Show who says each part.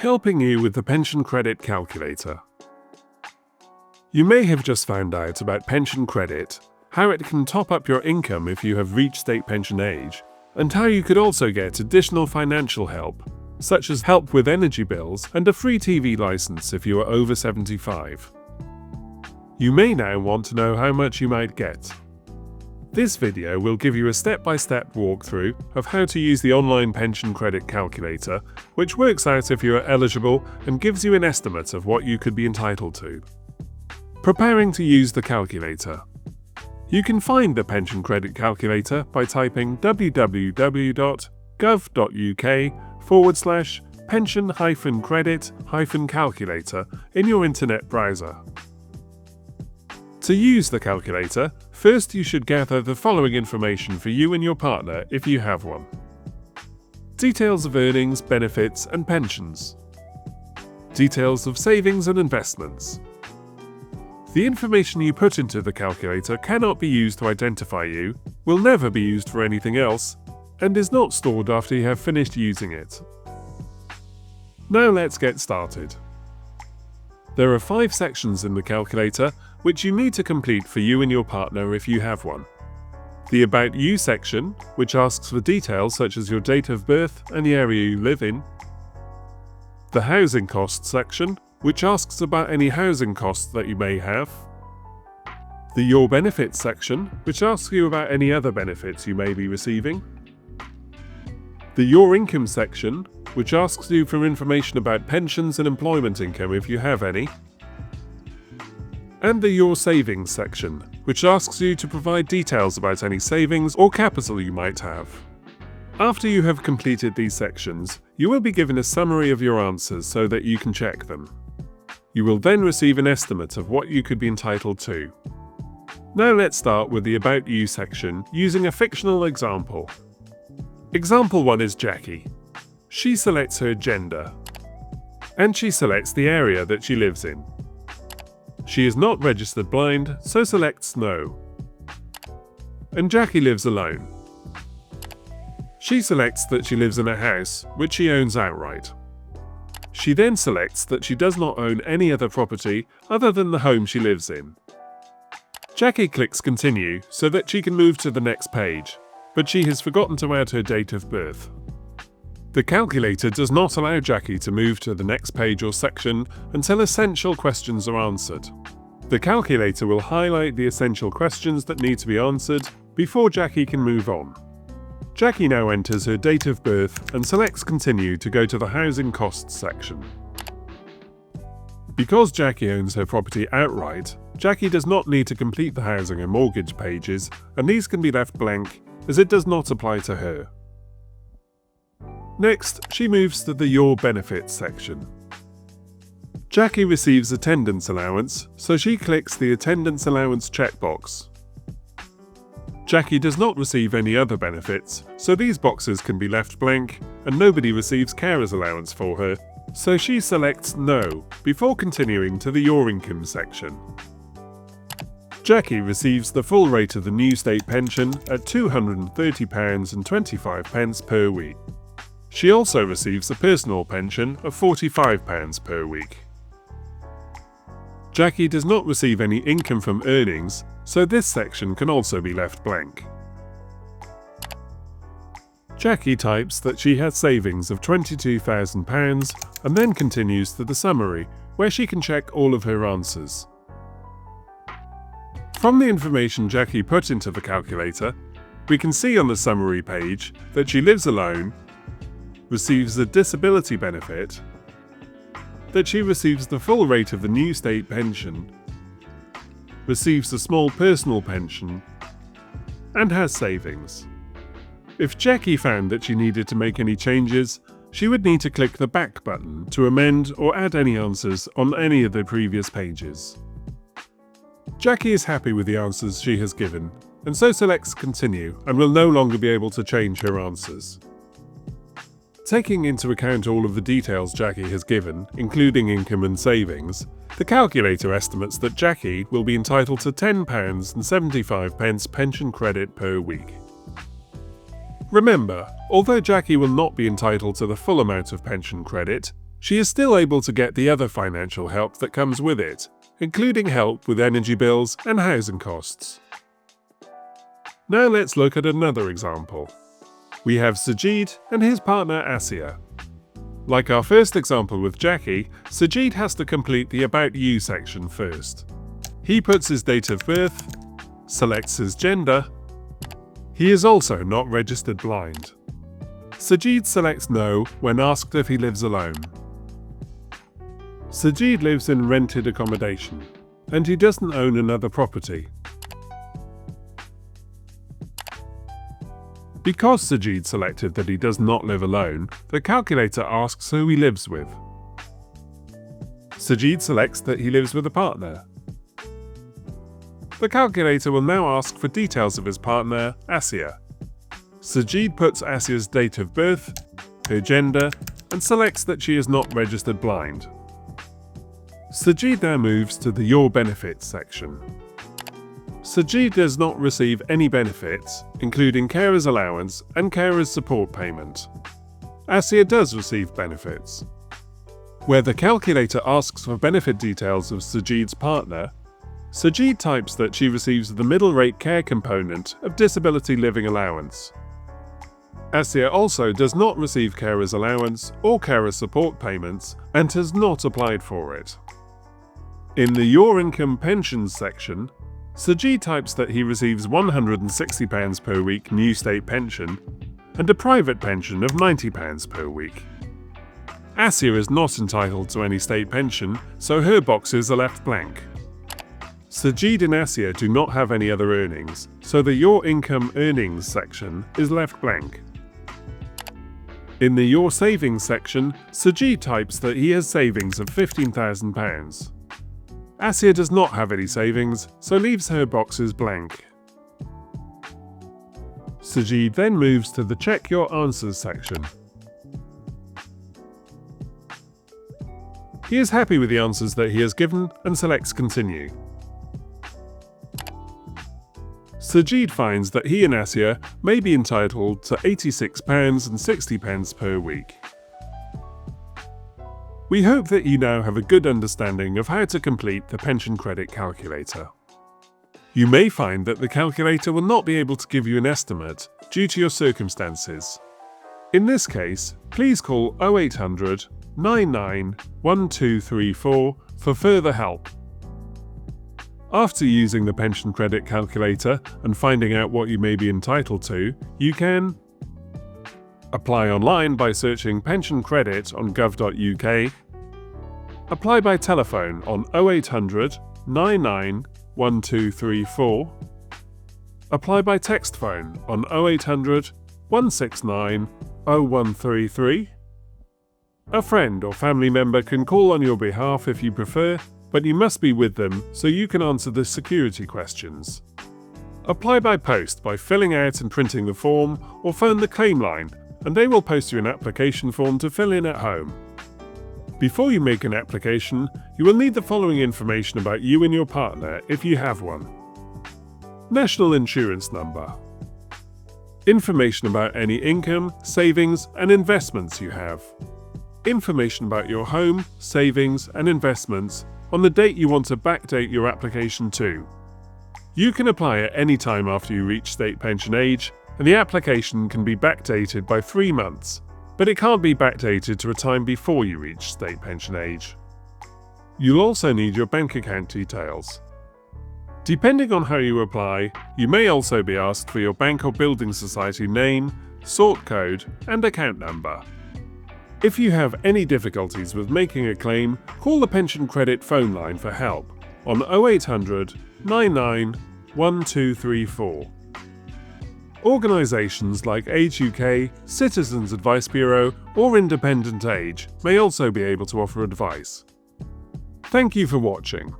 Speaker 1: helping you with the pension credit calculator. You may have just found out about pension credit, how it can top up your income if you have reached state pension age, and how you could also get additional financial help, such as help with energy bills and a free TV license if you are over 75. You may now want to know how much you might get. This video will give you a step-by-step walkthrough of how to use the online pension credit calculator, which works out if you are eligible and gives you an estimate of what you could be entitled to. Preparing to use the calculator. You can find the pension credit calculator by typing www.gov.uk/pension-credit-calculator in your internet browser. To use the calculator, first you should gather the following information for you and your partner if you have one. Details of earnings, benefits, and pensions. Details of savings and investments. The information you put into the calculator cannot be used to identify you, will never be used for anything else, and is not stored after you have finished using it. Now let's get started. There are 5 sections in the calculator which you need to complete for you and your partner if you have one. The About You section, which asks for details such as your date of birth and the area you live in. The Housing Costs section, which asks about any housing costs that you may have. The Your Benefits section, which asks you about any other benefits you may be receiving. The Your Income section, which asks you for information about pensions and employment income if you have any. And the Your Savings section, which asks you to provide details about any savings or capital you might have. After you have completed these sections, you will be given a summary of your answers so that you can check them. You will then receive an estimate of what you could be entitled to. Now let's start with the About You section using a fictional example. Example 1 is Jackie. She selects her gender, and she selects the area that she lives in. She is not registered blind, so selects No. And Jackie lives alone. She selects that she lives in a house, which she owns outright. She then selects that she does not own any other property other than the home she lives in. Jackie clicks Continue so that she can move to the next page, but she has forgotten to add her date of birth. The calculator does not allow Jackie to move to the next page or section until essential questions are answered. The calculator will highlight the essential questions that need to be answered before Jackie can move on. Jackie now enters her date of birth and selects Continue to go to the Housing Costs section. Because Jackie owns her property outright, Jackie does not need to complete the housing and mortgage pages, and these can be left blank as it does not apply to her. Next, she moves to the Your Benefits section. Jackie receives attendance allowance, so she clicks the Attendance Allowance checkbox. Jackie does not receive any other benefits, so these boxes can be left blank, and nobody receives carer's allowance for her, so she selects No before continuing to the Your Income section. Jackie receives the full rate of the new state pension at £230.25 per week. She also receives a personal pension of £45 per week. Jackie does not receive any income from earnings, so this section can also be left blank. Jackie types that she has savings of £22,000 and then continues to the summary, where she can check all of her answers. From the information Jackie put into the calculator, we can see on the summary page that she lives alone, receives a disability benefit, that she receives the full rate of the new state pension, receives a small personal pension, and has savings. If Jackie found that she needed to make any changes, she would need to click the Back button to amend or add any answers on any of the previous pages. Jackie is happy with the answers she has given, and so selects Continue and will no longer be able to change her answers. Taking into account all of the details Jackie has given, including income and savings, the calculator estimates that Jackie will be entitled to £10.75 pension credit per week. Remember, although Jackie will not be entitled to the full amount of pension credit, she is still able to get the other financial help that comes with it, including help with energy bills and housing costs. Now let's look at another example. We have Sajid and his partner Asiya. Like our first example with Jackie, Sajid has to complete the About You section first. He puts his date of birth, selects his gender. He is also not registered blind. Sajid selects No when asked if he lives alone. Sajid lives in rented accommodation, and he doesn't own another property. Because Sajid selected that he does not live alone, the calculator asks who he lives with. Sajid selects that he lives with a partner. The calculator will now ask for details of his partner, Asiya. Sajid puts Asiya's date of birth, her gender, and selects that she is not registered blind. Sajid now moves to the Your Benefits section. Sajid does not receive any benefits, including carer's allowance and carer's support payment. Asiya does receive benefits. Where the calculator asks for benefit details of Sajid's partner, Sajid types that she receives the middle rate care component of disability living allowance. Asiya also does not receive carer's allowance or carer's support payments and has not applied for it. In the Your Income Pensions section, Sajid types that he receives £160 per week new state pension and a private pension of £90 per week. Asiya is not entitled to any state pension, so her boxes are left blank. Sajid and Asiya do not have any other earnings, so the Your Income Earnings section is left blank. In the Your Savings section, Sajid types that he has savings of £15,000. Asiya does not have any savings, so leaves her boxes blank. Sajid then moves to the Check Your Answers section. He is happy with the answers that he has given and selects Continue. Sajid finds that he and Asiya may be entitled to £86.60 per week. We hope that you now have a good understanding of how to complete the pension credit calculator. You may find that the calculator will not be able to give you an estimate due to your circumstances. In this case, please call 0800 99 1234 for further help. After using the pension credit calculator and finding out what you may be entitled to, you can apply online by searching pension credit on gov.uk, apply by telephone on 0800 99 1234, apply by text phone on 0800 169 0133. A friend or family member can call on your behalf if you prefer, but you must be with them so you can answer the security questions. Apply by post by filling out and printing the form, or phone the claim line and they will post you an application form to fill in at home. Before you make an application, you will need the following information about you and your partner if you have one. National insurance number. Information about any income, savings and investments you have. Information about your home, savings and investments on the date you want to backdate your application to. You can apply at any time after you reach state pension age, and the application can be backdated by 3 months, but it can't be backdated to a time before you reach state pension age. You'll also need your bank account details. Depending on how you apply, you may also be asked for your bank or building society name, sort code, and account number. If you have any difficulties with making a claim, call the Pension Credit phone line for help on 0800 99 1234. Organisations like Age UK, Citizens Advice Bureau or Independent Age may also be able to offer advice. Thank you for watching.